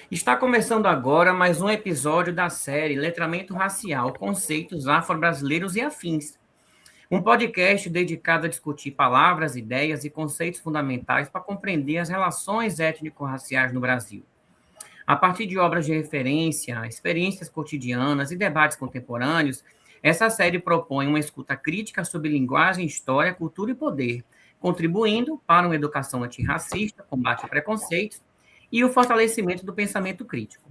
Está começando agora mais um episódio da série Letramento Racial, Conceitos Afro-Brasileiros e Afins, um podcast dedicado a discutir palavras, ideias e conceitos fundamentais para compreender as relações étnico-raciais no Brasil. A partir de obras de referência, experiências cotidianas e debates contemporâneos, essa série propõe uma escuta crítica sobre linguagem, história, cultura e poder, contribuindo para uma educação antirracista, combate a preconceitos e o fortalecimento do pensamento crítico.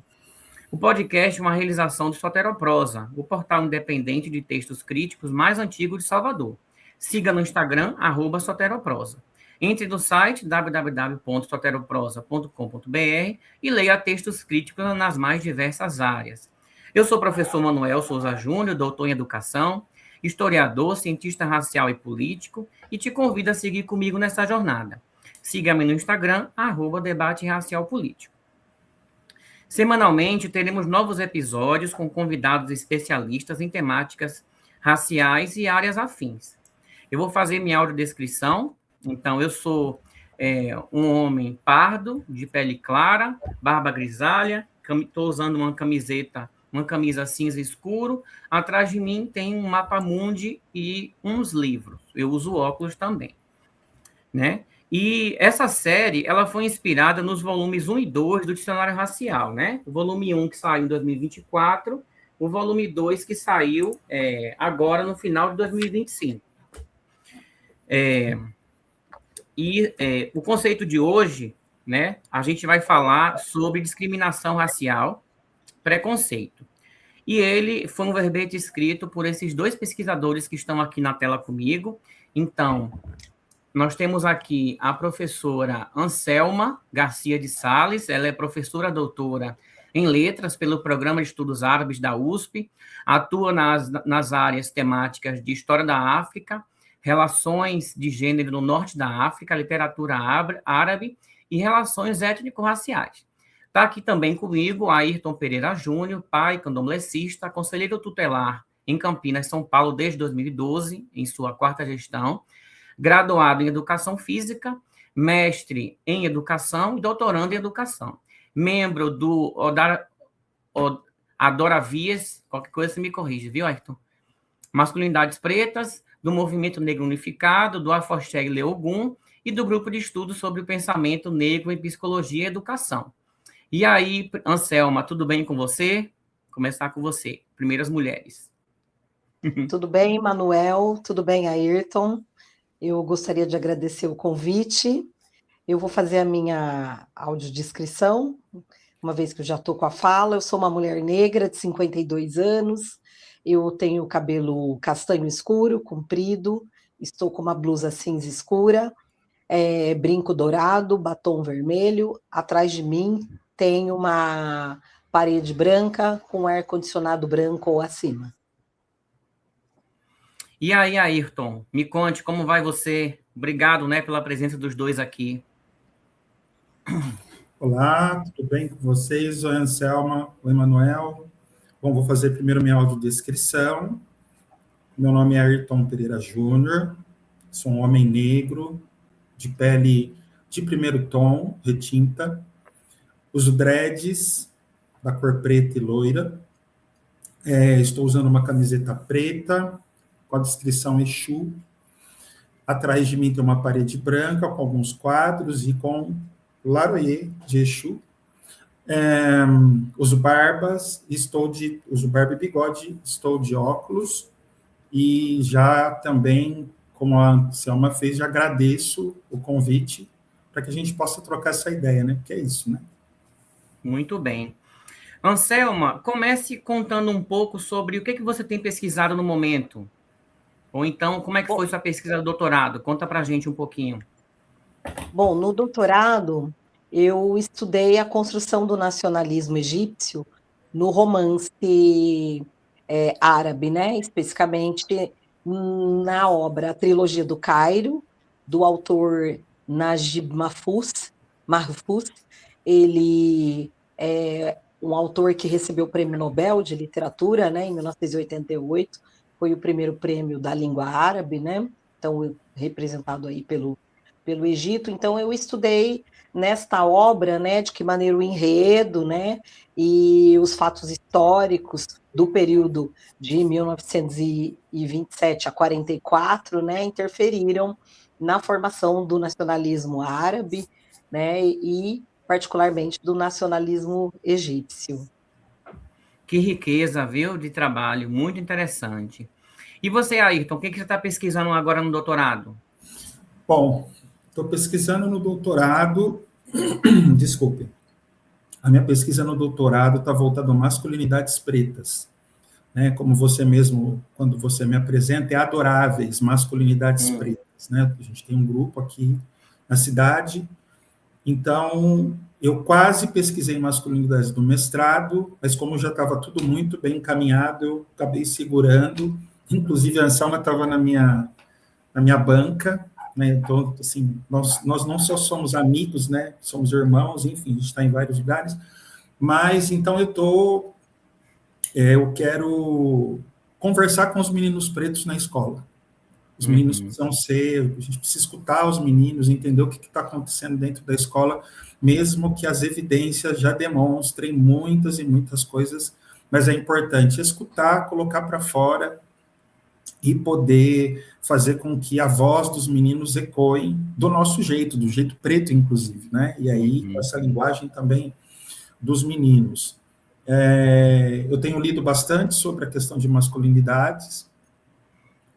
O podcast é uma realização do Soteroprosa, o portal independente de textos críticos mais antigo de Salvador. Siga no Instagram, @Soteroprosa. Entre no site www.soteroprosa.com.br e leia textos críticos nas mais diversas áreas. Eu sou o professor Manuel Souza Júnior, doutor em Educação, historiador, cientista racial e político, e te convido a seguir comigo nessa jornada. Siga-me no Instagram, @Debate Racial Político. Semanalmente, teremos novos episódios com convidados especialistas em temáticas raciais e áreas afins. Eu vou fazer minha audiodescrição. Então, eu sou um homem pardo, de pele clara, barba grisalha, estou usando uma camisa cinza escuro. Atrás de mim tem um mapa mundi e uns livros. Eu uso óculos também, né? E essa série, ela foi inspirada nos volumes 1 e 2 do Dicionário Racial, né? O volume 1, que saiu em 2024, o volume 2, que saiu agora no final de 2025. O conceito de hoje, né? A gente vai falar sobre discriminação racial, preconceito. E ele foi um verbete escrito por esses dois pesquisadores que estão aqui na tela comigo. Então, nós temos aqui a professora Anselma Garcia de Sales, ela é professora doutora em letras pelo Programa de Estudos Árabes da USP, atua nas áreas temáticas de História da África, Relações de Gênero no Norte da África, Literatura Árabe e Relações Étnico-Raciais. Está aqui também comigo Ayrton Pereira Júnior, pai candomblessista, conselheiro tutelar em Campinas, São Paulo, desde 2012, em sua 4ª gestão, graduado em Educação Física, mestre em Educação e doutorando em Educação. Membro do Adoravias, qualquer coisa você me corrige, viu, Ayrton? Masculinidades Pretas, do Movimento Negro Unificado, do Afoxé Leogum e do Grupo de Estudos sobre o Pensamento Negro em Psicologia e Educação. E aí, Anselma, tudo bem com você? Vou começar com você, primeiras mulheres. Tudo bem, Manuel? Tudo bem, Ayrton? Eu gostaria de agradecer o convite. Eu vou fazer a minha audiodescrição, uma vez que eu já estou com a fala. Eu sou uma mulher negra de 52 anos, eu tenho cabelo castanho escuro, comprido, estou com uma blusa cinza escura, brinco dourado, batom vermelho. Atrás de mim tem uma parede branca com ar-condicionado branco ou acima. E aí, Ayrton, me conte como vai você. Obrigado, né, pela presença dos dois aqui. Olá, tudo bem com vocês? Oi, Anselma, oi, Manuel. Bom, vou fazer primeiro minha audiodescrição. Meu nome é Ayrton Pereira Júnior, sou um homem negro, de pele de primeiro tom, retinta, uso dreads, da cor preta e loira. Estou usando uma camiseta preta, com a descrição Exu. Atrás de mim tem uma parede branca, com alguns quadros e com Laroyer de Exu. Uso barbas, uso barba e bigode, estou de óculos, e já também, como a Anselma fez, já agradeço o convite para que a gente possa trocar essa ideia, né? Porque é isso, né? Muito bem. Anselma, comece contando um pouco sobre o que você tem pesquisado no momento. Ou então, como é que foi sua pesquisa do doutorado? Conta para a gente um pouquinho. Bom, no doutorado, eu estudei a construção do nacionalismo egípcio no romance árabe, né? Especificamente na obra A Trilogia do Cairo, do autor Najib Mahfouz. Ele é um autor que recebeu o Prêmio Nobel de Literatura, né, em 1988, foi o primeiro prêmio da língua árabe, né? Então, representado aí pelo Egito. Então, eu estudei nesta obra, né, de que maneira o enredo, né, e os fatos históricos do período de 1927 a 44, né, interferiram na formação do nacionalismo árabe, né, e particularmente do nacionalismo egípcio. Que riqueza, viu, de trabalho, muito interessante. E você, Ayrton, o que você está pesquisando agora no doutorado? Bom, estou pesquisando no doutorado, desculpe, a minha pesquisa no doutorado está voltada a masculinidades pretas, né? Como você mesmo, quando você me apresenta, é adoráveis masculinidades pretas, né? A gente tem um grupo aqui na cidade, então eu quase pesquisei masculinidades do mestrado, mas como já estava tudo muito bem encaminhado, eu acabei segurando, inclusive a Anselma estava na minha banca, né? Então, assim, nós não só somos amigos, né? Somos irmãos, enfim, a gente está em vários lugares, mas então eu quero conversar com os meninos pretos na escola. Os meninos precisam a gente precisa escutar os meninos, entender o que está acontecendo dentro da escola, mesmo que as evidências já demonstrem muitas e muitas coisas, mas é importante escutar, colocar para fora e poder fazer com que a voz dos meninos ecoe do nosso jeito, do jeito preto, inclusive, né? E aí, com essa linguagem também dos meninos. Eu tenho lido bastante sobre a questão de masculinidades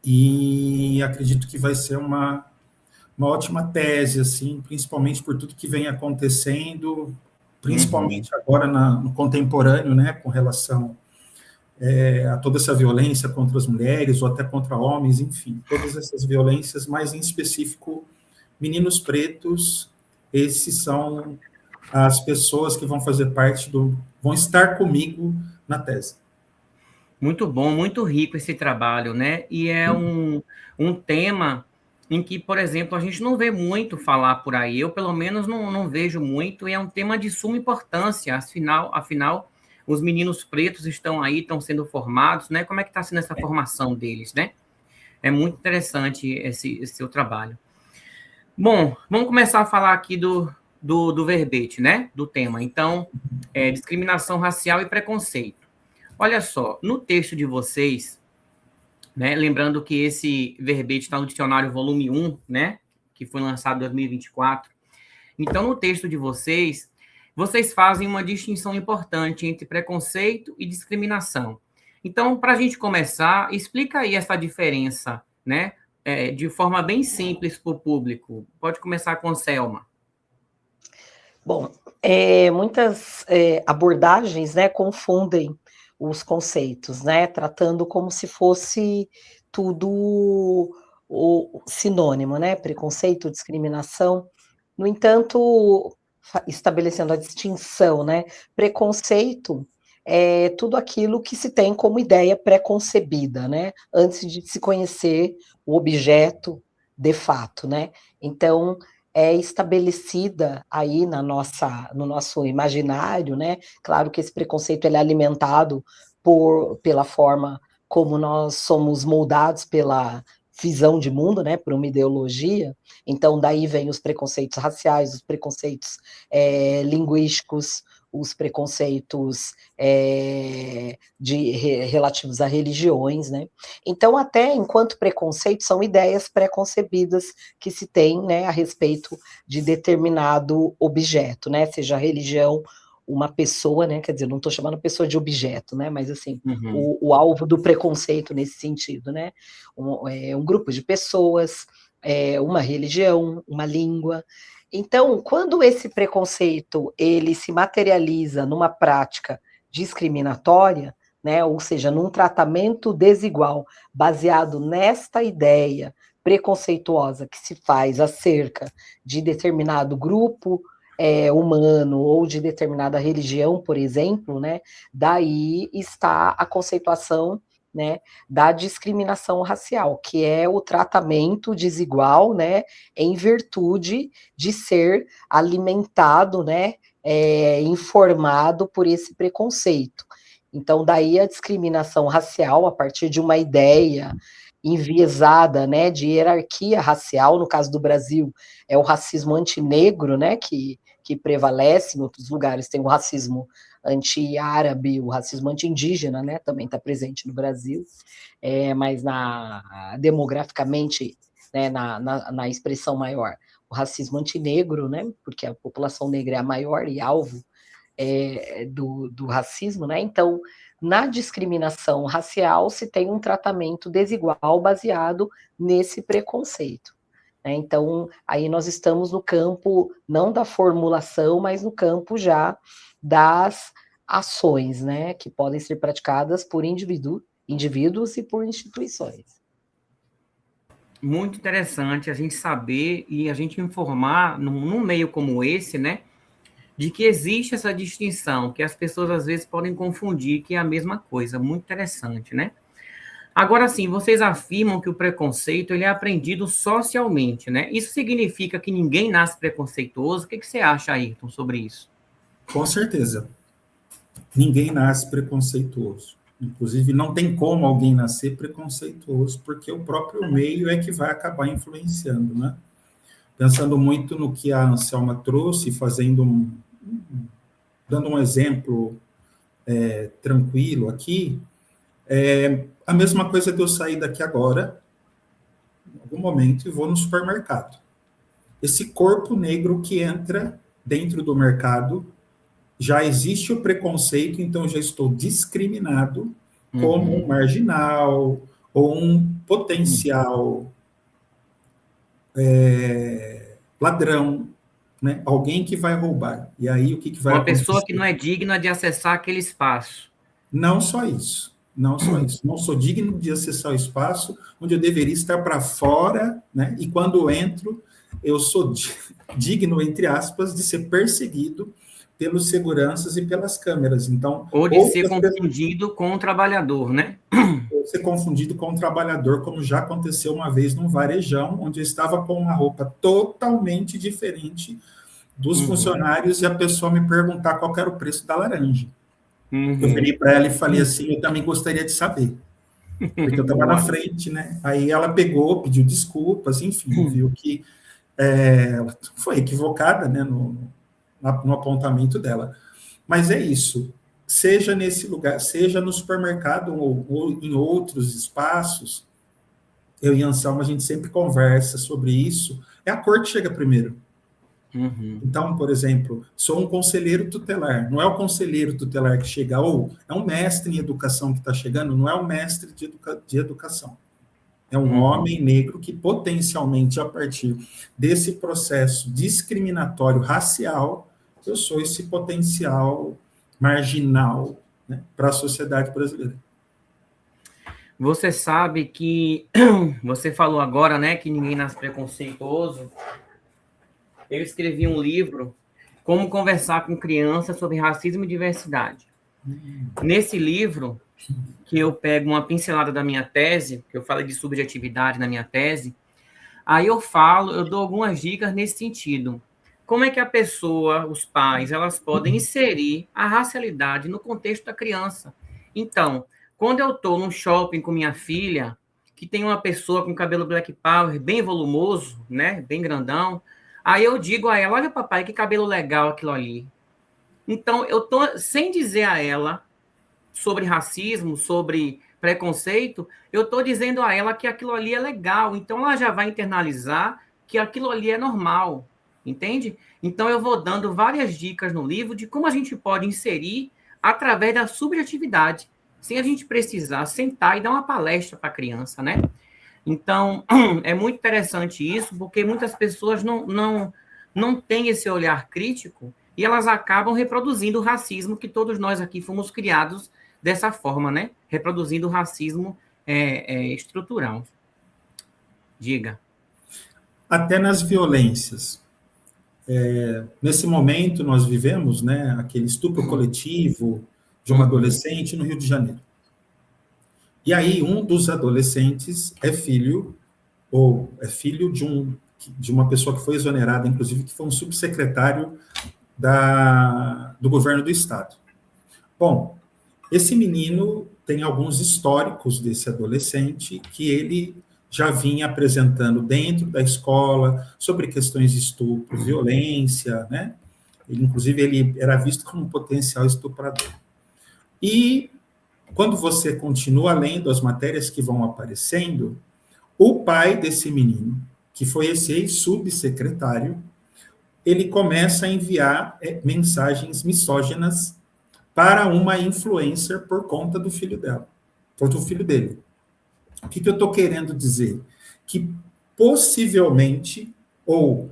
e acredito que vai ser uma ótima tese, assim, principalmente por tudo que vem acontecendo, principalmente agora no contemporâneo, né, com relação a toda essa violência contra as mulheres, ou até contra homens, enfim, todas essas violências, mas em específico, meninos pretos, esses são as pessoas que vão fazer parte vão estar comigo na tese. Muito bom, muito rico esse trabalho, né? E é um tema em que, por exemplo, a gente não vê muito falar por aí, eu pelo menos não vejo muito, e é um tema de suma importância, afinal os meninos pretos estão aí, estão sendo formados, né? Como é que está sendo essa formação deles, né? É muito interessante esse seu trabalho. Bom, vamos começar a falar aqui do verbete, né? Do tema. Então, discriminação racial e preconceito. Olha só, no texto de vocês, né? Lembrando que esse verbete está no dicionário volume 1, né? Que foi lançado em 2024. Então, no texto de vocês fazem uma distinção importante entre preconceito e discriminação. Então, para a gente começar, explica aí essa diferença, né? De forma bem simples para o público. Pode começar com a Selma. Bom, muitas abordagens, né, confundem os conceitos, né, tratando como se fosse tudo o sinônimo, né, preconceito, discriminação. No entanto, estabelecendo a distinção, né, preconceito é tudo aquilo que se tem como ideia pré-concebida, né, antes de se conhecer o objeto de fato, né. Então, é estabelecida aí no nosso imaginário, né, claro que esse preconceito ele é alimentado pela forma como nós somos moldados pela visão de mundo, né, por uma ideologia, então daí vem os preconceitos raciais, os preconceitos linguísticos, os preconceitos relativos a religiões, né? Então, até enquanto preconceito, são ideias pré-concebidas que se tem, né, a respeito de determinado objeto, né? Seja religião, uma pessoa, né? Quer dizer, não estou chamando a pessoa de objeto, né? Mas assim, o alvo do preconceito nesse sentido, né? Um grupo de pessoas, uma religião, uma língua. Então, quando esse preconceito ele se materializa numa prática discriminatória, né, ou seja, num tratamento desigual, baseado nesta ideia preconceituosa que se faz acerca de determinado grupo humano ou de determinada religião, por exemplo, né, daí está a conceituação, né, da discriminação racial, que é o tratamento desigual, né, em virtude de ser alimentado, né, informado por esse preconceito. Então, daí a discriminação racial, a partir de uma ideia enviesada, né, de hierarquia racial, no caso do Brasil, é o racismo antinegro, né, que que prevalece, em outros lugares tem o racismo anti-árabe, o racismo anti-indígena, né, também está presente no Brasil, mas demograficamente, né, na expressão maior, o racismo antinegro, né, porque a população negra é a maior e alvo do racismo, né, então, na discriminação racial se tem um tratamento desigual baseado nesse preconceito. Então, aí nós estamos no campo, não da formulação, mas no campo já das ações, né, que podem ser praticadas por indivíduos e por instituições. Muito interessante a gente saber e a gente informar num meio como esse, né, de que existe essa distinção, que as pessoas às vezes podem confundir que é a mesma coisa. Muito interessante, né? Agora sim, vocês afirmam que o preconceito ele é aprendido socialmente, né? Isso significa que ninguém nasce preconceituoso? O que você acha, Ayrton, sobre isso? Com certeza. Ninguém nasce preconceituoso. Inclusive, não tem como alguém nascer preconceituoso, porque o próprio meio é que vai acabar influenciando, né? Pensando muito no que a Anselma trouxe, dando um exemplo tranquilo aqui, a mesma coisa de eu sair daqui agora, em algum momento, e vou no supermercado. Esse corpo negro que entra dentro do mercado, já existe o preconceito, então eu já estou discriminado como um marginal ou um potencial ladrão, né? Alguém que vai roubar. E aí o que vai Uma acontecer? pessoa que não é digna de acessar aquele espaço. Não só isso. Não só isso. Não sou digno de acessar o espaço onde eu deveria estar para fora, né? E quando entro, eu sou digno, entre aspas, de ser perseguido pelos seguranças e pelas câmeras. Então, ou de ser confundido com o trabalhador, né? Ou ser confundido com o trabalhador, como já aconteceu uma vez num varejão, onde eu estava com uma roupa totalmente diferente dos funcionários e a pessoa me perguntar qual era o preço da laranja. Eu virei para ela e falei assim, eu também gostaria de saber, porque eu estava na frente, né? Aí ela pegou, pediu desculpas, enfim, viu que ela foi equivocada, né, no apontamento dela. Mas é isso, seja nesse lugar, seja no supermercado ou em outros espaços, eu e a Anselma, a gente sempre conversa sobre isso, a cor que chega primeiro. Então, por exemplo, sou um conselheiro tutelar, não é o conselheiro tutelar que chega, ou é um mestre em educação que está chegando, não é um mestre de educação. É um homem negro que potencialmente, a partir desse processo discriminatório racial, eu sou esse potencial marginal, né, para a sociedade brasileira. Você sabe que você falou agora, né, que ninguém nasce preconceituoso. Eu escrevi um livro, Como Conversar com Crianças sobre Racismo e Diversidade. Nesse livro, que eu pego uma pincelada da minha tese, que eu falei de subjetividade na minha tese, aí eu dou algumas dicas nesse sentido. Como é que a pessoa, os pais, elas podem inserir a racialidade no contexto da criança? Então, quando eu estou num shopping com minha filha, que tem uma pessoa com cabelo black power bem volumoso, né, bem grandão, aí eu digo a ela, olha papai, que cabelo legal aquilo ali. Então, eu estou, sem dizer a ela sobre racismo, sobre preconceito, eu estou dizendo a ela que aquilo ali é legal, então ela já vai internalizar que aquilo ali é normal, entende? Então eu vou dando várias dicas no livro de como a gente pode inserir através da subjetividade, sem a gente precisar sentar e dar uma palestra para a criança, né? Então, é muito interessante isso, porque muitas pessoas não têm esse olhar crítico e elas acabam reproduzindo o racismo que todos nós aqui fomos criados dessa forma, né? Reproduzindo o racismo estrutural. Diga. Até nas violências. Nesse momento, nós vivemos, né, aquele estupro coletivo de uma adolescente no Rio de Janeiro. E aí, um dos adolescentes é filho de uma pessoa que foi exonerada, inclusive, que foi um subsecretário do governo do Estado. Bom, esse menino tem alguns históricos desse adolescente que ele já vinha apresentando dentro da escola sobre questões de estupro, violência, né? Inclusive, ele era visto como um potencial estuprador. E, quando você continua lendo as matérias que vão aparecendo, o pai desse menino, que foi esse ex-subsecretário, ele começa a enviar mensagens misóginas para uma influencer por conta do filho dela, do filho dele. O que eu estou querendo dizer? Que possivelmente, ou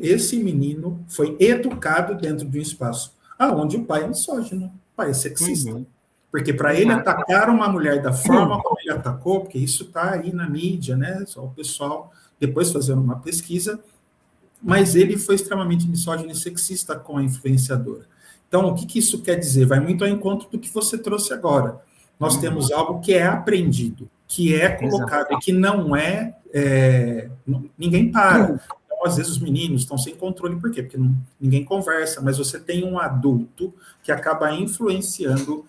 esse menino foi educado dentro de um espaço onde o pai é misógino, o pai é sexista. Uhum. Porque para ele atacar uma mulher da forma como ele atacou, porque isso está aí na mídia, né? Só o pessoal depois fazendo uma pesquisa, mas ele foi extremamente misógino e sexista com a influenciadora. Então, o que isso quer dizer? Vai muito ao encontro do que você trouxe agora. Nós temos algo que é aprendido, que é colocado, e que não ninguém para. Então, às vezes, os meninos estão sem controle, por quê? Porque ninguém conversa, mas você tem um adulto que acaba influenciando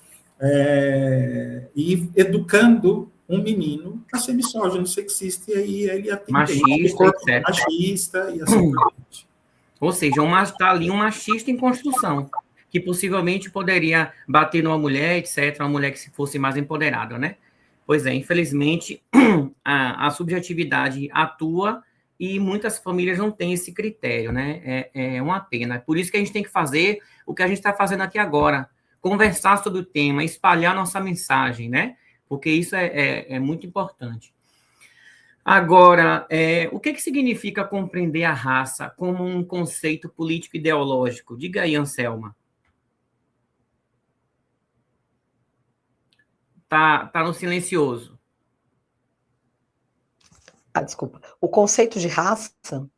e educando um menino a ser misógino, sexista, e aí ele machista, etc. Machista e assim por diante. Ou seja, está ali um machista em construção, que possivelmente poderia bater numa mulher, etc., uma mulher que fosse mais empoderada, né? Pois é, infelizmente, a subjetividade atua e muitas famílias não têm esse critério, né? É uma pena. Por isso que a gente tem que fazer o que a gente está fazendo aqui agora, conversar sobre o tema, espalhar nossa mensagem, né? Porque isso é muito importante. Agora, o que significa compreender a raça como um conceito político-ideológico? Diga aí, Anselma. Tá no silencioso. Desculpa. O conceito de raça,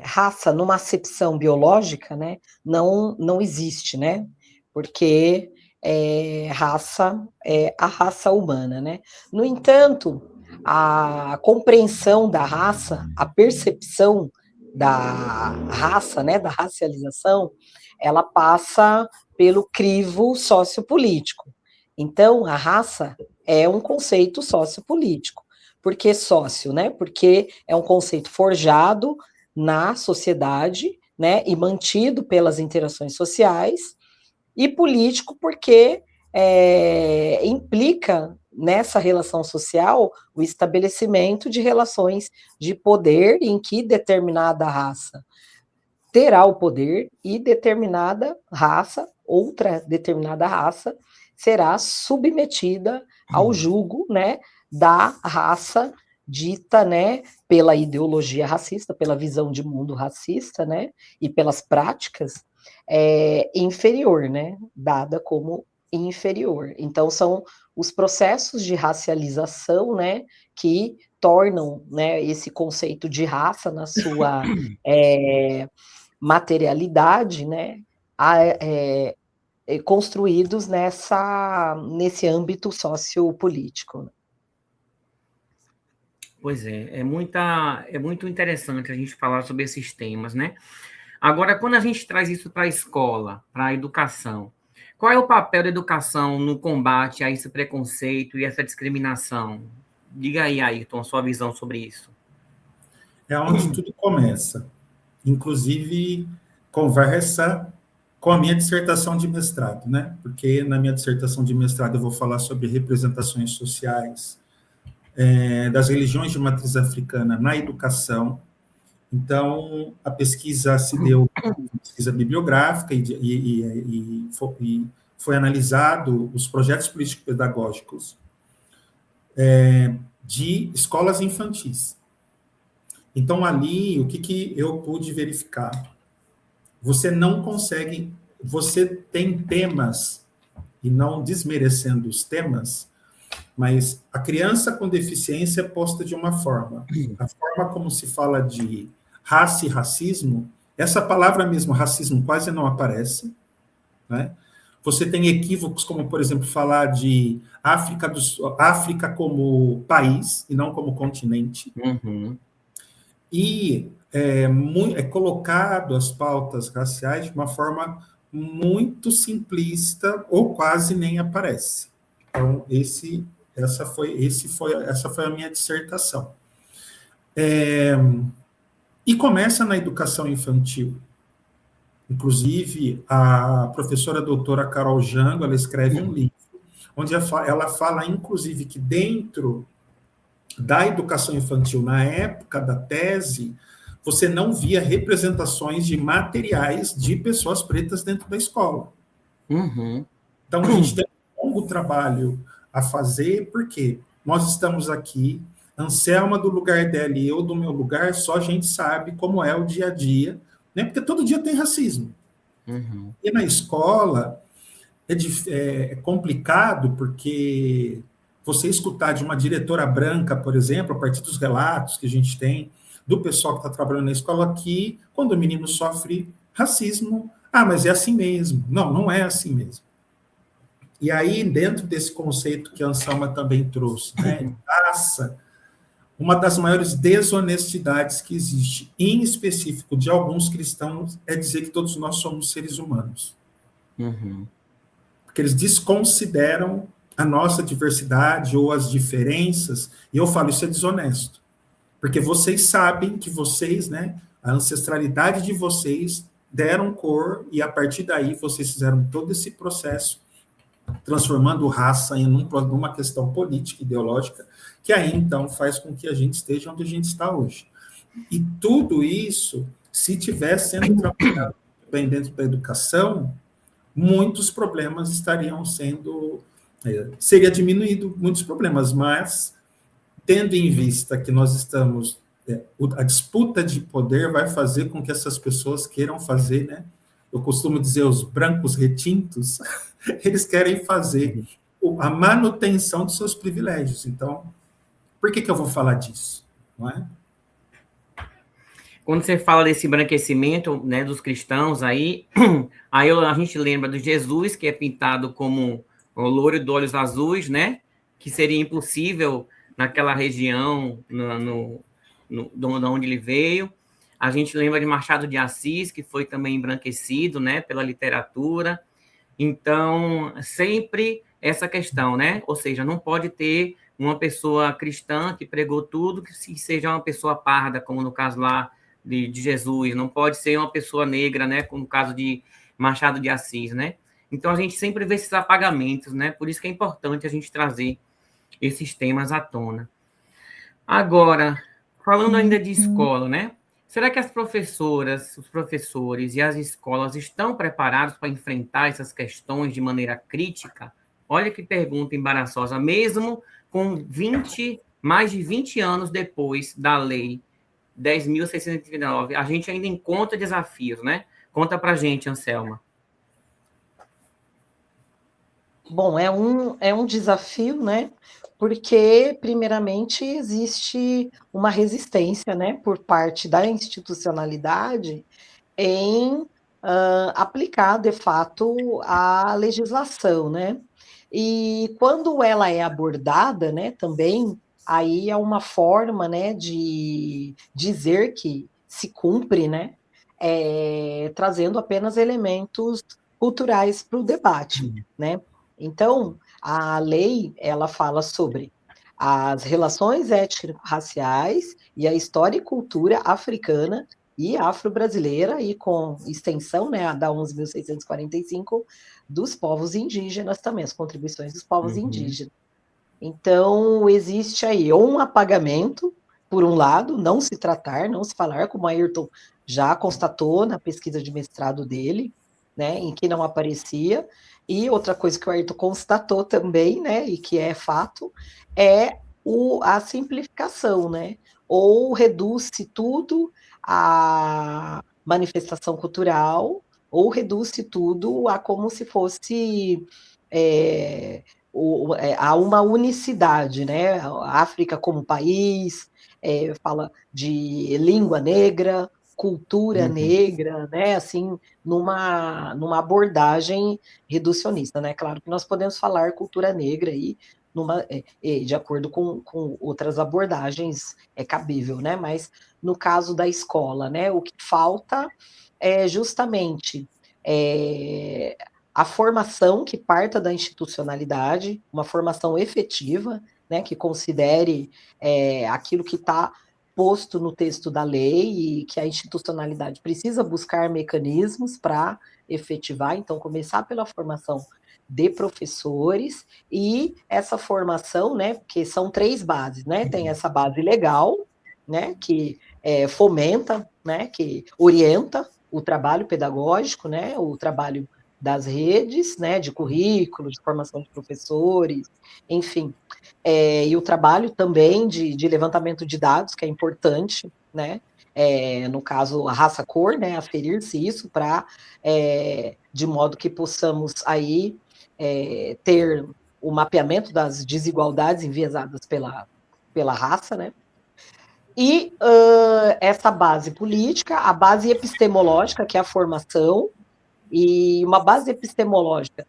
raça numa acepção biológica, né, não existe, né? Porque raça é a raça humana, né? No entanto, a compreensão da raça, a percepção da raça, né, da racialização, ela passa pelo crivo sociopolítico. Então, a raça é um conceito sociopolítico. Por que sócio, né? Porque é um conceito forjado na sociedade, né, e mantido pelas interações sociais, e político porque implica nessa relação social o estabelecimento de relações de poder em que determinada raça terá o poder e determinada raça, outra determinada raça, será submetida ao jugo, né, da raça dita, né, pela ideologia racista, pela visão de mundo racista, né, e pelas práticas inferior, né, dada como inferior. Então, são os processos de racialização, né, que tornam, né, esse conceito de raça na sua materialidade, né, construídos nesse âmbito sociopolítico. Pois é muito interessante a gente falar sobre esses temas, né? Agora, quando a gente traz isso para a escola, para a educação, qual é o papel da educação no combate a esse preconceito e essa discriminação? Diga aí, Ayrton, a sua visão sobre isso. É onde tudo começa. Inclusive, conversa com a minha dissertação de mestrado, né? Porque na minha dissertação de mestrado eu vou falar sobre representações sociais das religiões de matriz africana na educação. Então, a pesquisa se deu, pesquisa bibliográfica, e foi analisado os projetos político-pedagógicos de escolas infantis. Então, ali, o que eu pude verificar? Você não consegue, você tem temas, e não desmerecendo os temas, mas a criança com deficiência é posta de uma forma. A forma como se fala de raça e racismo, essa palavra mesmo, racismo, quase não aparece, né? Você tem equívocos como, por exemplo, falar de África como país e não como continente. Uhum. E é colocado as pautas raciais de uma forma muito simplista ou quase nem aparece. Então, essa foi a minha dissertação. E começa na educação infantil. Inclusive, a professora doutora Carol Jango, ela escreve um livro, onde ela fala, inclusive, que dentro da educação infantil, na época da tese, você não via representações de materiais de pessoas pretas dentro da escola. Uhum. Então, a gente tem um longo trabalho a fazer, porque nós estamos aqui, Anselma do lugar dela e eu do meu lugar, só a gente sabe como é o dia a dia, né? Porque todo dia tem racismo. Uhum. E na escola é complicado, porque você escutar de uma diretora branca, por exemplo, a partir dos relatos que a gente tem do pessoal que está trabalhando na escola, que quando o menino sofre racismo, mas é assim mesmo. Não, não é assim mesmo. E aí, dentro desse conceito que a Anselma também trouxe, né, raça, uma das maiores desonestidades que existe, em específico de alguns cristãos, é dizer que todos nós somos seres humanos. Uhum. Porque eles desconsideram a nossa diversidade ou as diferenças, e eu falo, isso é desonesto. Porque vocês sabem que vocês, né, a ancestralidade de vocês deram cor, e a partir daí vocês fizeram todo esse processo, transformando raça em uma questão política, ideológica, que aí, então, faz com que a gente esteja onde a gente está hoje. E tudo isso, se estiver sendo trabalhado bem dentro da educação, muitos problemas estariam sendo... seria diminuído muitos problemas, mas, tendo em vista que nós estamos... a disputa de poder vai fazer com que essas pessoas queiram fazer, né? Eu costumo dizer, os brancos retintos, eles querem fazer a manutenção dos seus privilégios. Então, por que eu vou falar disso? Não é? Quando você fala desse embranquecimento, né, dos cristãos aí a gente lembra de Jesus, que é pintado como o loiro de olhos azuis, né, que seria impossível naquela região, de onde ele veio. A gente lembra de Machado de Assis, que foi também embranquecido, né, pela literatura. Então, sempre essa questão, né? Ou seja, não pode ter uma pessoa cristã que pregou tudo que seja uma pessoa parda, como no caso lá de Jesus. Não pode ser uma pessoa negra, né? Como no caso de Machado de Assis, né? Então, a gente sempre vê esses apagamentos, né? Por isso que é importante a gente trazer esses temas à tona. Agora, falando ainda de escola, né? Será que as professoras, os professores e as escolas estão preparados para enfrentar essas questões de maneira crítica? Olha que pergunta embaraçosa, mesmo com mais de 20 anos depois da lei 10.639, a gente ainda encontra desafios, né? Conta para a gente, Anselma. Bom, é um desafio, né? Porque, primeiramente, existe uma resistência, né, por parte da institucionalidade em aplicar, de fato, a legislação, né? E quando ela é abordada, né, também, aí é uma forma, né, de dizer que se cumpre, né, trazendo apenas elementos culturais para o debate, né? Então, a lei, ela fala sobre as relações étnico-raciais e a história e cultura africana e afro-brasileira, e com extensão, né, da 11.645, dos povos indígenas também, as contribuições dos povos indígenas. Então, existe aí um apagamento, por um lado, não se tratar, não se falar, como a Ayrton já constatou na pesquisa de mestrado dele, né, em que não aparecia, e outra coisa que o Ayrton constatou também, né, e que é fato, é a simplificação, né, ou reduz-se tudo a manifestação cultural, ou reduz-se tudo a como se fosse há uma unicidade, né? A África como país, fala de língua negra, cultura negra, né? Assim, numa abordagem reducionista, né? Claro que nós podemos falar cultura negra aí, de acordo com outras abordagens, é cabível, né? Mas no caso da escola, né? O que falta é justamente a formação que parta da institucionalidade, uma formação efetiva, né, que considere aquilo que está posto no texto da lei e que a institucionalidade precisa buscar mecanismos para efetivar, então, começar pela formação de professores, e essa formação, né, porque são 3 bases, né, tem essa base legal, né, que fomenta, né, que orienta o trabalho pedagógico, né, o trabalho das redes, né, de currículo, de formação de professores, enfim, e o trabalho também de levantamento de dados, que é importante, né, no caso, a raça-cor, né, aferir-se isso para, de modo que possamos aí ter o mapeamento das desigualdades enviesadas pela raça, né, e essa base política, a base epistemológica, que é a formação, e uma base epistemológica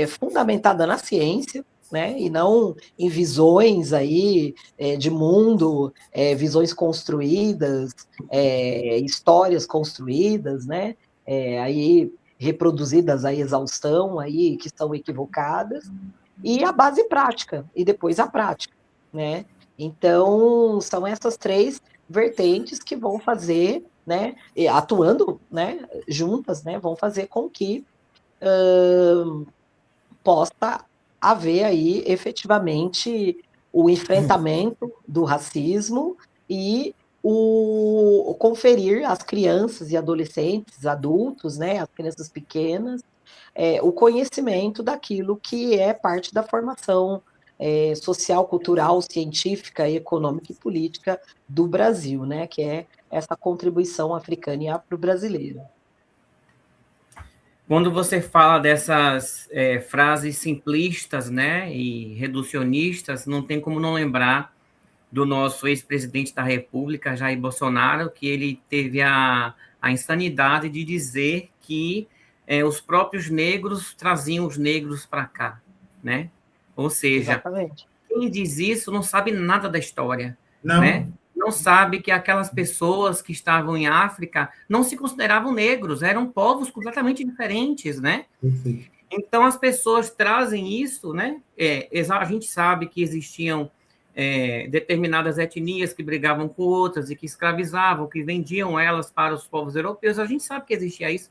fundamentada na ciência, né, e não em visões aí de mundo, visões construídas, histórias construídas, né, aí reproduzidas à exaustão, aí que são equivocadas, e a base prática, e depois a prática, né. Então, são essas 3 vertentes que vão fazer, né, atuando, né, juntas, né, vão fazer com que possa haver aí efetivamente o enfrentamento do racismo e o conferir às crianças e adolescentes, adultos, né, as crianças pequenas, o conhecimento daquilo que é parte da formação social, cultural, científica, econômica e política do Brasil, né, que é essa contribuição africana e afro-brasileira. Quando você fala dessas frases simplistas, né, e reducionistas, não tem como não lembrar do nosso ex-presidente da República, Jair Bolsonaro, que ele teve a insanidade de dizer que os próprios negros traziam os negros para cá, né? Ou seja, Exatamente. quem diz isso não sabe nada da história, Não. né? Não sabe que aquelas pessoas que estavam em África não se consideravam negros, eram povos completamente diferentes, né? Perfeito. Então, as pessoas trazem isso, né? A gente sabe que existiam determinadas etnias que brigavam com outras e que escravizavam, que vendiam elas para os povos europeus. A gente sabe que existia isso.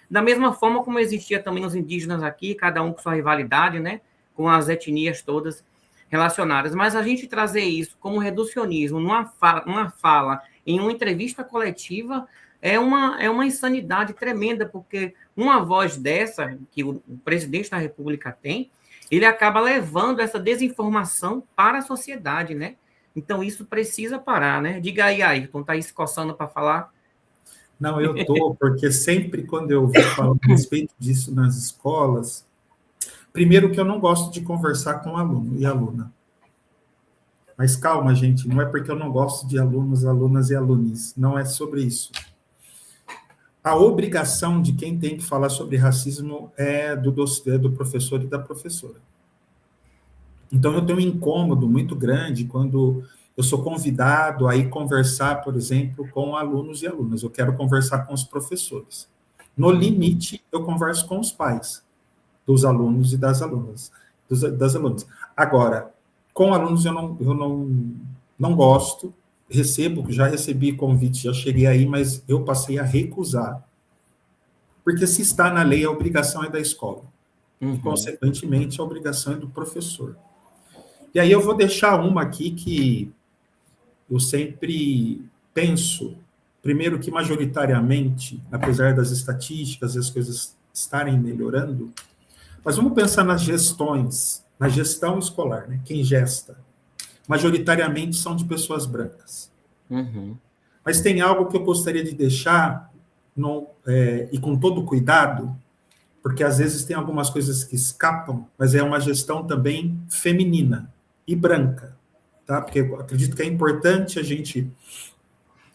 Da mesma forma como existia também os indígenas aqui, cada um com sua rivalidade, né? Com as etnias todas relacionadas. Mas a gente trazer isso como reducionismo numa fala em uma entrevista coletiva é uma insanidade tremenda, porque uma voz dessa, que o presidente da República tem, ele acaba levando essa desinformação para a sociedade, né? Então, isso precisa parar, né? Diga aí, Ayrton, está aí se coçando para falar? Não, eu estou, porque sempre quando eu ouvi falar a respeito disso nas escolas, primeiro que eu não gosto de conversar com aluno e aluna. Mas calma, gente, não é porque eu não gosto de alunos, alunas e alunos, não é sobre isso. A obrigação de quem tem que falar sobre racismo é do professor e da professora. Então, eu tenho um incômodo muito grande quando eu sou convidado a ir conversar, por exemplo, com alunos e alunas. Eu quero conversar com os professores. No limite, eu converso com os pais dos alunos e das alunas. Das alunas. Agora, com alunos eu não gosto, já recebi convite, já cheguei aí, mas eu passei a recusar. Porque se está na lei, a obrigação é da escola. E, consequentemente, a obrigação é do professor. E aí eu vou deixar uma aqui que eu sempre penso, primeiro que majoritariamente, apesar das estatísticas e as coisas estarem melhorando, mas vamos pensar nas gestões, na gestão escolar, né? Quem gesta, majoritariamente são de pessoas brancas. Mas tem algo que eu gostaria de deixar, e com todo cuidado, porque às vezes tem algumas coisas que escapam, mas é uma gestão também feminina e branca, tá? Porque eu acredito que é importante a gente...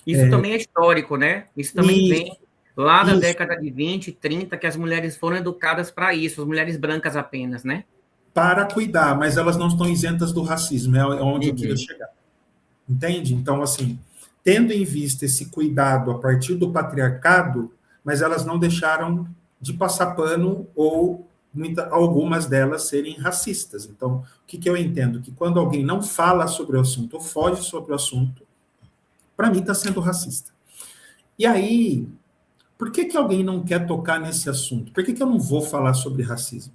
Isso também é histórico, né? Isso também vem lá da década de 20, 30, que as mulheres foram educadas para isso, as mulheres brancas apenas, né? Para cuidar, mas elas não estão isentas do racismo, é onde eu queria chegar. Entende? Então, assim, tendo em vista esse cuidado a partir do patriarcado, mas elas não deixaram de passar pano ou algumas delas serem racistas. Então, o que eu entendo? Que quando alguém não fala sobre o assunto ou foge sobre o assunto, para mim está sendo racista. E aí, por que alguém não quer tocar nesse assunto? Por que eu não vou falar sobre racismo?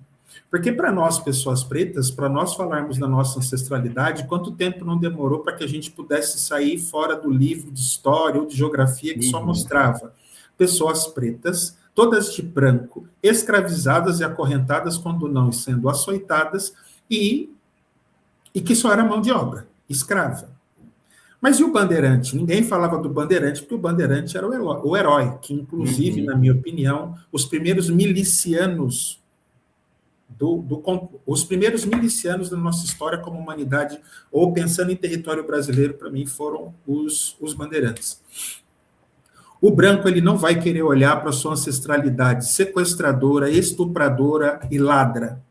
Porque para nós, pessoas pretas, para nós falarmos da nossa ancestralidade, quanto tempo não demorou para que a gente pudesse sair fora do livro de história ou de geografia que só mostrava pessoas pretas, todas de branco, escravizadas e acorrentadas, quando não sendo açoitadas, e que só era mão de obra, escrava. Mas e o bandeirante? Ninguém falava do bandeirante, porque o bandeirante era o herói, que inclusive, na minha opinião, os primeiros milicianos os primeiros milicianos da nossa história como humanidade, ou pensando em território brasileiro, para mim, foram os bandeirantes. O branco, ele não vai querer olhar para a sua ancestralidade sequestradora, estupradora e ladra.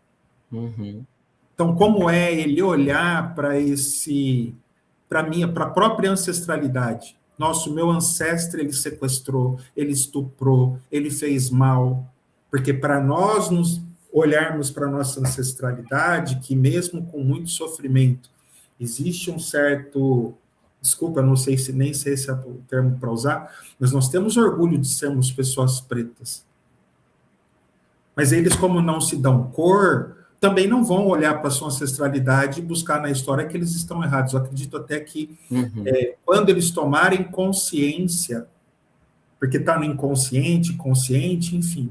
Então, como é ele olhar para a própria ancestralidade? Nossa, o meu ancestre, ele sequestrou, ele estuprou, ele fez mal. Porque para nós nos olharmos para a nossa ancestralidade, que mesmo com muito sofrimento, existe um certo... Desculpa, não sei nem sei se é o termo para usar, mas nós temos orgulho de sermos pessoas pretas. Mas eles, como não se dão cor, também não vão olhar para a sua ancestralidade e buscar na história que eles estão errados. Eu acredito até que quando eles tomarem consciência, porque está no inconsciente, consciente, enfim.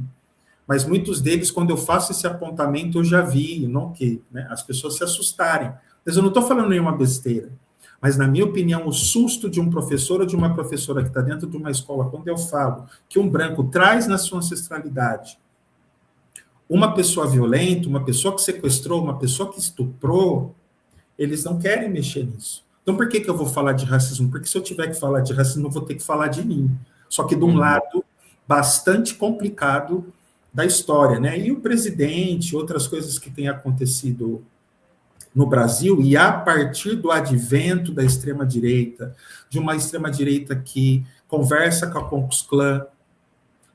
Mas muitos deles, quando eu faço esse apontamento, eu já vi, não que, né, as pessoas se assustarem. Mas eu não estou falando nenhuma besteira. Mas, na minha opinião, o susto de um professor ou de uma professora que está dentro de uma escola, quando eu falo que um branco traz na sua ancestralidade uma pessoa violenta, uma pessoa que sequestrou, uma pessoa que estuprou, eles não querem mexer nisso. Então, por que eu vou falar de racismo? Porque se eu tiver que falar de racismo, eu vou ter que falar de mim. Só que de um lado bastante complicado da história, né? E o presidente, outras coisas que têm acontecido no Brasil, e a partir do advento da extrema-direita, de uma extrema-direita que conversa com a Ku Klux Klan,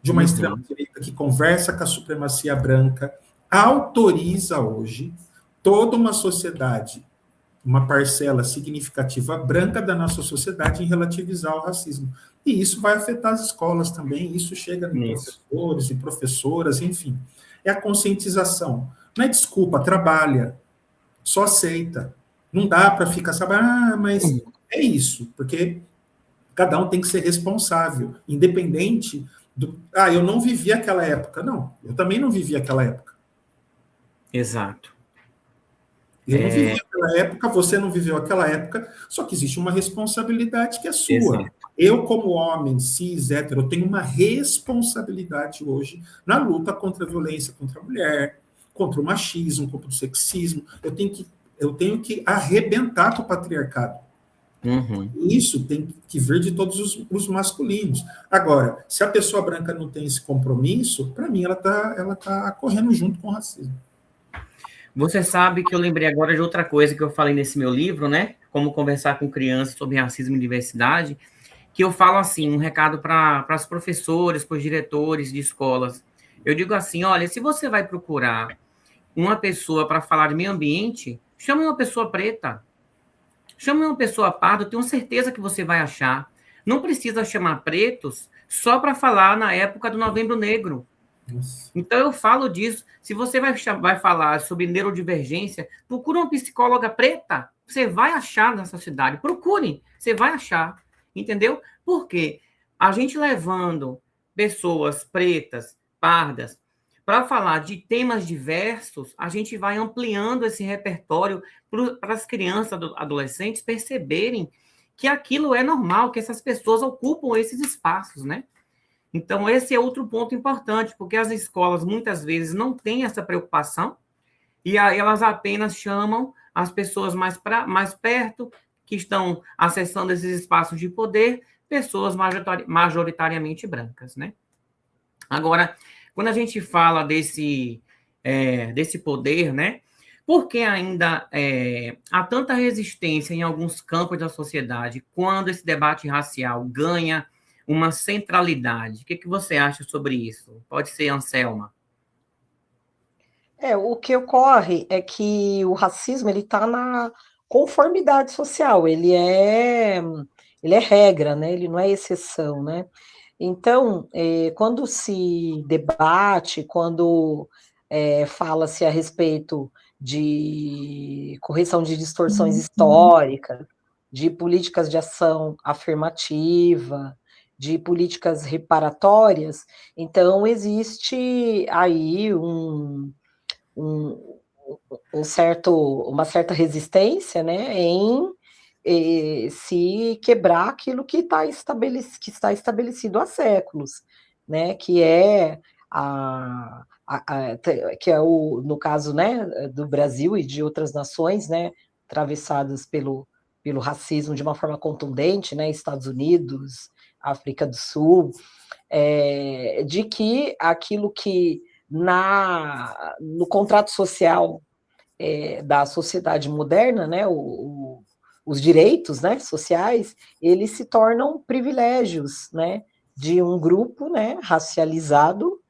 de uma extrema-direita que conversa com a supremacia branca, autoriza hoje toda uma sociedade, uma parcela significativa branca da nossa sociedade em relativizar o racismo. E isso vai afetar as escolas também, isso chega em professores e professoras, enfim. É a conscientização. Não é desculpa, trabalha, só aceita. Não dá para ficar, sabe, mas é isso, porque cada um tem que ser responsável, independente do... eu não vivi aquela época. Não, eu também não vivi aquela época. Exato. Eu não vivi aquela época, você não viveu aquela época, só que existe uma responsabilidade que é sua. Exato. Eu, como homem, cis, hétero, eu tenho uma responsabilidade hoje na luta contra a violência contra a mulher, contra o machismo, contra o sexismo. Eu tenho que arrebentar com o patriarcado. Isso tem que vir de todos os masculinos. Agora, se a pessoa branca não tem esse compromisso, para mim ela tá correndo junto com o racismo. Você sabe que eu lembrei agora de outra coisa que eu falei nesse meu livro, né? Como conversar com crianças sobre racismo e diversidade, que eu falo assim, um recado para as professoras, para os diretores de escolas. Eu digo assim, olha, se você vai procurar uma pessoa para falar de meio ambiente, chame uma pessoa preta, chame uma pessoa parda, eu tenho certeza que você vai achar. Não precisa chamar pretos só para falar na época do Novembro Negro. Então, eu falo disso. Se você vai falar sobre neurodivergência, procure uma psicóloga preta. Você vai achar nessa cidade. Procure, você vai achar. Entendeu? Por quê? A gente levando pessoas pretas, pardas, para falar de temas diversos, a gente vai ampliando esse repertório para as crianças, adolescentes, perceberem que aquilo é normal, que essas pessoas ocupam esses espaços, né? Então, esse é outro ponto importante, porque as escolas, muitas vezes, não têm essa preocupação, e aí elas apenas chamam as pessoas mais perto, que estão acessando esses espaços de poder, pessoas majoritariamente brancas, né? Agora, quando a gente fala desse poder, né? Por que ainda há tanta resistência em alguns campos da sociedade quando esse debate racial ganha uma centralidade? O que você acha sobre isso? Pode ser, Anselma. O que ocorre é que o racismo ele está na conformidade social, ele ele é regra, né? Ele não é exceção, né? Então, quando se debate, quando fala-se a respeito de correção de distorções históricas, de políticas de ação afirmativa, de políticas reparatórias, então existe aí um, uma certa resistência, né, em se quebrar aquilo que está estabelecido há séculos, né, que é que é no caso, né, do Brasil e de outras nações, né, atravessadas pelo racismo de uma forma contundente, né, Estados Unidos, África do Sul, de que aquilo que no contrato social da sociedade moderna, né, os direitos, né, sociais, eles se tornam privilégios, né, de um grupo, né, racializado,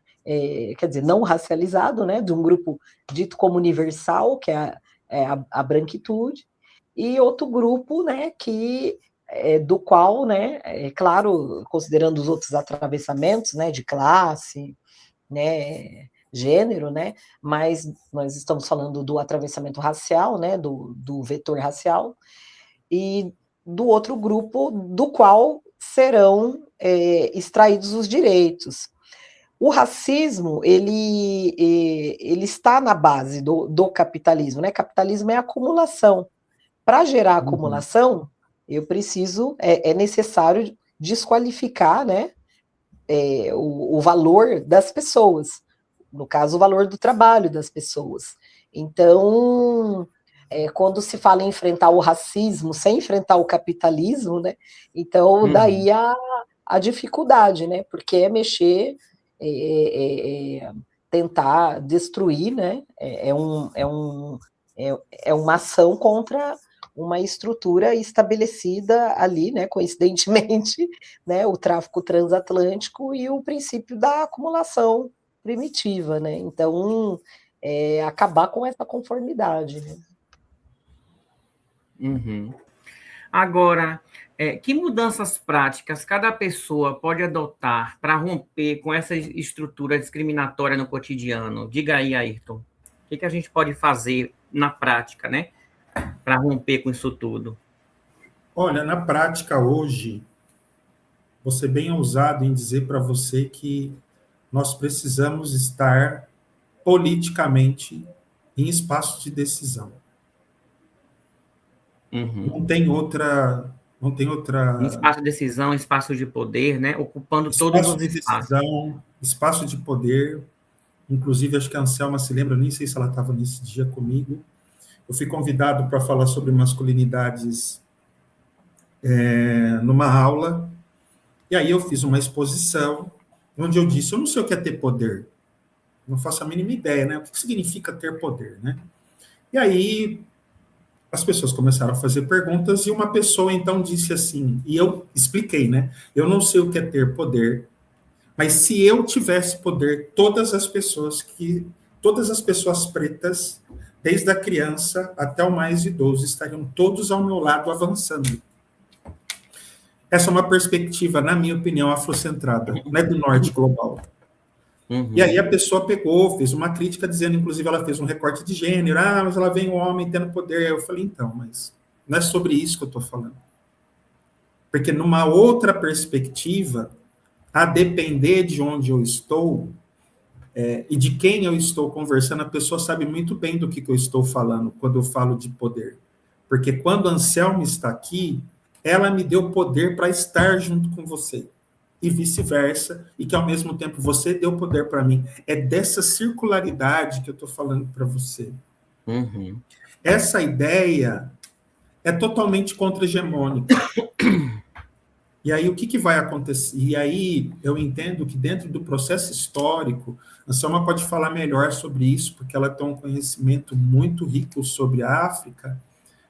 quer dizer, não racializado, né, de um grupo dito como universal, que é a branquitude, e outro grupo, né, que do qual, né, claro, considerando os outros atravessamentos, né, de classe, né, gênero, né, mas nós estamos falando do atravessamento racial, né, do vetor racial, e do outro grupo do qual serão extraídos os direitos. O racismo, ele está na base do capitalismo, né? Capitalismo é acumulação. Para gerar acumulação, eu preciso, é necessário desqualificar, né, o valor das pessoas, no caso, o valor do trabalho das pessoas. Então, quando se fala em enfrentar o racismo sem enfrentar o capitalismo, né, então daí a dificuldade, né, porque é mexer, tentar destruir, né, é uma ação contra uma estrutura estabelecida ali, né, coincidentemente, né, o tráfico transatlântico e o princípio da acumulação primitiva, né? Então, acabar com essa conformidade, né? Uhum. Agora, que mudanças práticas cada pessoa pode adotar para romper com essa estrutura discriminatória no cotidiano? Diga aí, Ayrton. O que a gente pode fazer na prática, né, para romper com isso tudo? Olha, na prática hoje, vou ser bem ousado em dizer para você que nós precisamos estar politicamente em espaço de decisão. Não tem outra. Espaço de decisão, espaço de poder, né? Ocupando todos Espaço os de espaços. decisão, espaço de poder. Inclusive, acho que a Anselma se lembra, nem sei se ela estava nesse dia comigo. Eu fui convidado para falar sobre masculinidades numa aula, e aí eu fiz uma exposição onde eu disse, eu não sei o que é ter poder, não faço a mínima ideia, né? O que significa ter poder, né? E aí as pessoas começaram a fazer perguntas e uma pessoa então disse assim, e eu expliquei, né? Eu não sei o que é ter poder, mas se eu tivesse poder, todas as pessoas pretas, desde a criança até o mais idoso, estariam todos ao meu lado avançando. Essa é uma perspectiva, na minha opinião, afrocentrada, não é do norte global. E aí a pessoa pegou, fez uma crítica dizendo, inclusive ela fez um recorte de gênero, mas ela vem um homem tendo poder. Aí eu falei, então, mas não é sobre isso que eu estou falando. Porque numa outra perspectiva, a depender de onde eu estou e de quem eu estou conversando, a pessoa sabe muito bem do que eu estou falando quando eu falo de poder. Porque quando a Anselma está aqui, ela me deu poder para estar junto com você. E vice-versa, e que ao mesmo tempo você deu poder para mim. É dessa circularidade que eu estou falando para você. Essa ideia é totalmente contra-hegemônica. E aí o que vai acontecer? E aí eu entendo que dentro do processo histórico, a Anselma pode falar melhor sobre isso, porque ela tem um conhecimento muito rico sobre a África,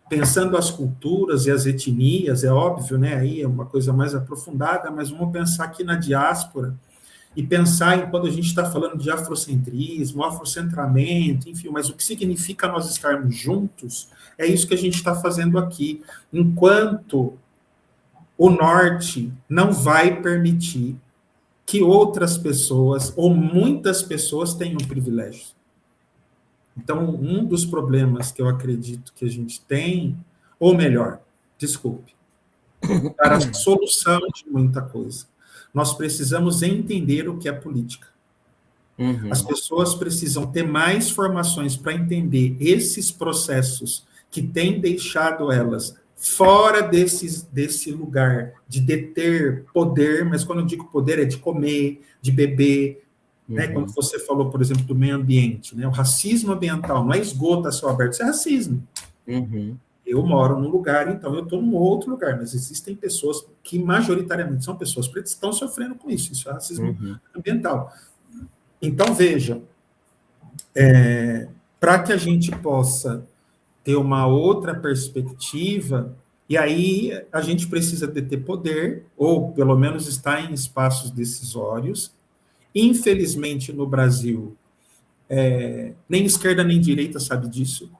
pensando as culturas e as etnias, é óbvio, né? Aí é uma coisa mais aprofundada, mas vamos pensar aqui na diáspora e pensar em quando a gente está falando de afrocentrismo, afrocentramento, enfim, mas o que significa nós estarmos juntos, é isso que a gente está fazendo aqui. Enquanto o Norte não vai permitir que outras pessoas, ou muitas pessoas, tenham privilégios. Então, um dos problemas que eu acredito que a gente tem, ou melhor, desculpe, para a solução de muita coisa, nós precisamos entender o que é política. As pessoas precisam ter mais formações para entender esses processos que têm deixado elas fora desse lugar de deter poder, mas quando eu digo poder é de comer, de beber, né? Quando você falou, por exemplo, do meio ambiente, né? O racismo ambiental, não é esgoto a céu aberto, isso é racismo. Eu moro num lugar, então eu estou num outro lugar, mas existem pessoas que majoritariamente são pessoas pretas que estão sofrendo com isso, isso é racismo ambiental. Então, veja, para que a gente possa ter uma outra perspectiva, e aí a gente precisa de ter poder, ou pelo menos estar em espaços decisórios. Infelizmente, no Brasil, nem esquerda nem direita sabe disso.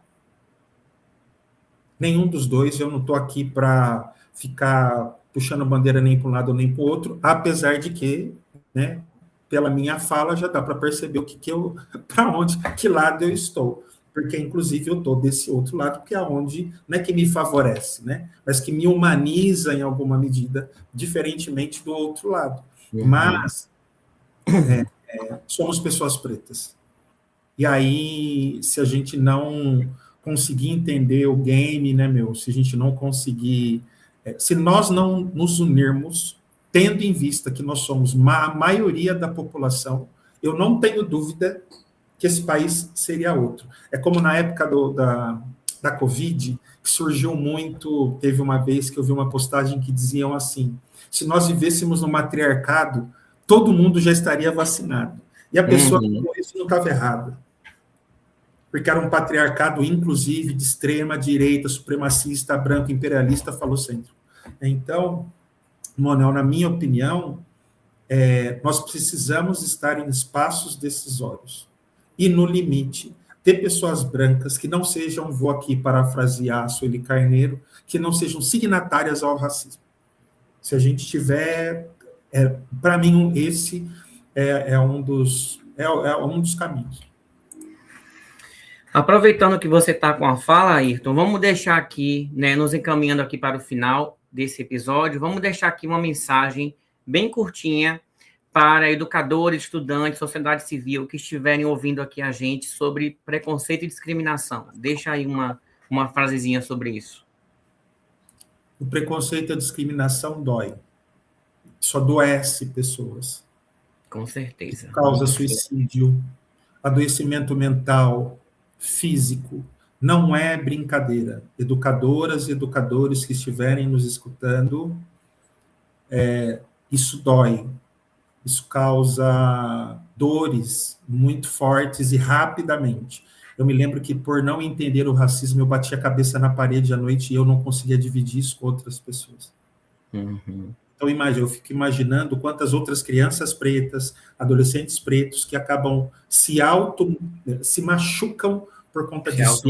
Nenhum dos dois, eu não estou aqui para ficar puxando bandeira nem para um lado nem para o outro, apesar de que, né, pela minha fala já dá para perceber para onde, que lado eu estou. Porque, inclusive, eu estou desse outro lado, que é onde, não é que me favorece, né, mas que me humaniza em alguma medida, diferentemente do outro lado. Mas somos pessoas pretas. E aí, se a gente não conseguir entender o game, né, se a gente não conseguir... se nós não nos unirmos, tendo em vista que nós somos a maioria da população, eu não tenho dúvida que esse país seria outro. É como na época da Covid, que surgiu muito, teve uma vez que eu vi uma postagem que diziam assim, se nós vivêssemos no matriarcado, todo mundo já estaria vacinado. E a pessoa que falou isso não estava errada. Porque era um patriarcado, inclusive, de extrema direita, supremacista, branco, imperialista, falocêntrico. Então, Manuel, na minha opinião, nós precisamos estar em espaços decisórios. E, no limite, ter pessoas brancas que não sejam, vou aqui parafrasear a Sueli Carneiro, que não sejam signatárias ao racismo. Se a gente tiver... para mim, esse é um dos caminhos. Aproveitando que você está com a fala, Ayrton, vamos deixar aqui, né, nos encaminhando aqui para o final desse episódio, vamos deixar aqui uma mensagem bem curtinha para educadores, estudantes, sociedade civil que estiverem ouvindo aqui a gente sobre preconceito e discriminação. Deixa aí uma frasezinha sobre isso. O preconceito e a discriminação dói. Só adoece pessoas. Com certeza. Causa suicídio, adoecimento mental, físico. Não é brincadeira. Educadoras e educadores que estiverem nos escutando, isso dói. Isso causa dores muito fortes e rapidamente. Eu me lembro que, por não entender o racismo, eu bati a cabeça na parede à noite e eu não conseguia dividir isso com outras pessoas. Então, eu fico imaginando quantas outras crianças pretas, adolescentes pretos, que acabam se machucam por conta disso.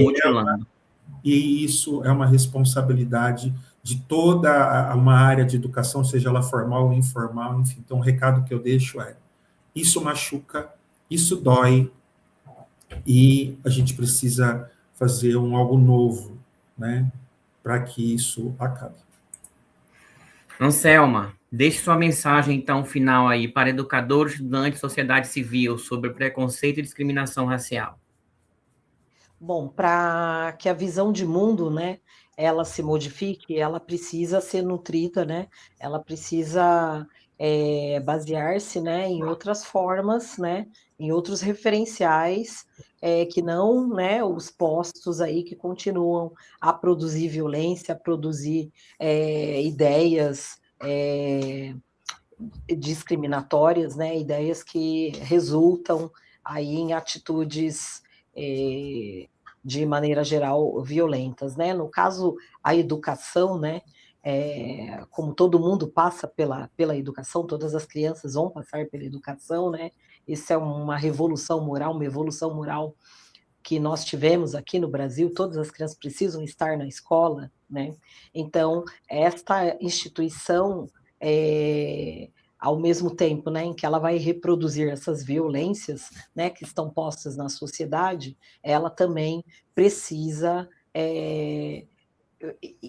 E isso é uma responsabilidade de toda uma área de educação, seja ela formal ou informal, enfim. Então, o recado que eu deixo é, isso machuca, isso dói, e a gente precisa fazer algo novo, né, para que isso acabe. Anselma, deixe sua mensagem, então, final aí para educadores, estudantes, sociedade civil sobre preconceito e discriminação racial. Bom, para que a visão de mundo, né, ela se modifique, ela precisa ser nutrida, né, ela precisa basear-se, né, em outras formas, né, em outros referenciais, que não, né, os postos aí que continuam a produzir violência, a produzir ideias discriminatórias, né, ideias que resultam aí em atitudes de maneira geral violentas, né? No caso, a educação, né? Como todo mundo passa pela educação, todas as crianças vão passar pela educação, né? Isso é uma revolução moral, uma evolução moral que nós tivemos aqui no Brasil, todas as crianças precisam estar na escola, né? Então, esta instituição, ao mesmo tempo, né, em que ela vai reproduzir essas violências, né, que estão postas na sociedade, ela também precisa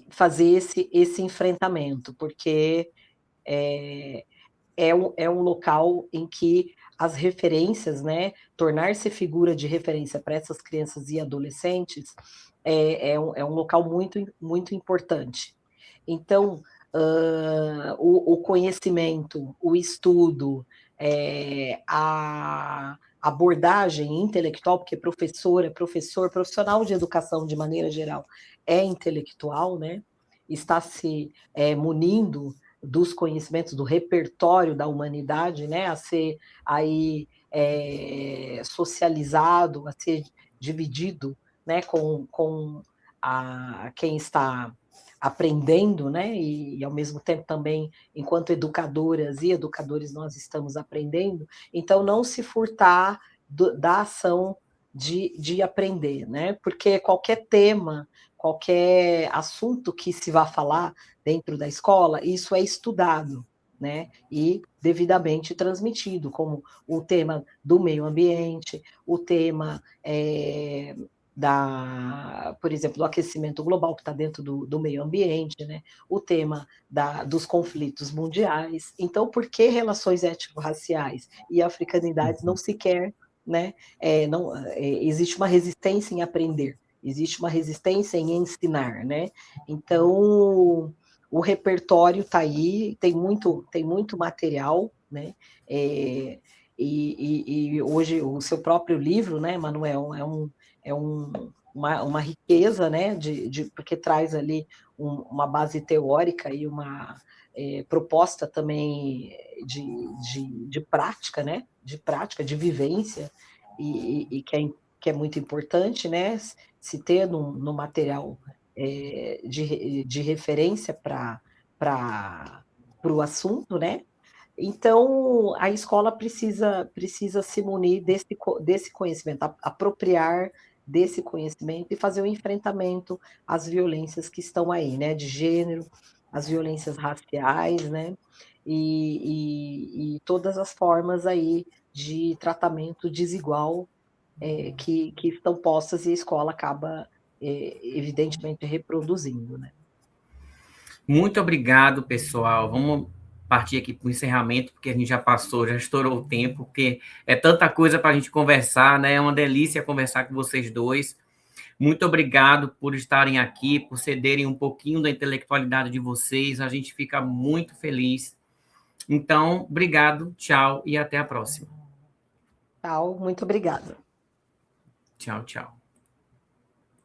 fazer esse enfrentamento, porque é um local em que as referências, né, tornar-se figura de referência para essas crianças e adolescentes é um local muito, muito importante. Então, o conhecimento, o estudo, a abordagem intelectual, porque professor, profissional de educação de maneira geral é intelectual, né? Está se munindo dos conhecimentos, do repertório da humanidade, né? A ser aí socializado, a ser dividido, né? Com quem está aprendendo, né? E ao mesmo tempo também, enquanto educadoras e educadores, nós estamos aprendendo. Então, não se furtar da ação de aprender, né? Porque qualquer tema, qualquer assunto que se vá falar dentro da escola, isso é estudado, né? E devidamente transmitido, como o tema do meio ambiente, o tema por exemplo, do aquecimento global, que está dentro do meio ambiente, né? O tema dos conflitos mundiais. Então, por que relações étnico-raciais e africanidades não se quer, né? Existe uma resistência em aprender, existe uma resistência em ensinar, né? Então, o repertório está aí, tem muito material, né? E hoje o seu próprio livro, né, Manuel, uma riqueza, né, porque traz ali uma base teórica e uma proposta também de prática, né, de vivência, e que é muito importante, né, se ter no material de referência para o assunto, né. Então, a escola precisa se munir desse conhecimento, apropriar desse conhecimento e fazer o enfrentamento às violências que estão aí, né, de gênero, as violências raciais, né, e todas as formas aí de tratamento desigual que estão postas e a escola acaba, evidentemente, reproduzindo, né. Muito obrigado, pessoal. Vamos partir aqui para o encerramento, porque a gente já estourou o tempo, porque é tanta coisa para a gente conversar, né? É uma delícia conversar com vocês dois. Muito obrigado por estarem aqui, por cederem um pouquinho da intelectualidade de vocês. A gente fica muito feliz. Então, obrigado, tchau e até a próxima. Tchau, muito obrigada. Tchau, tchau.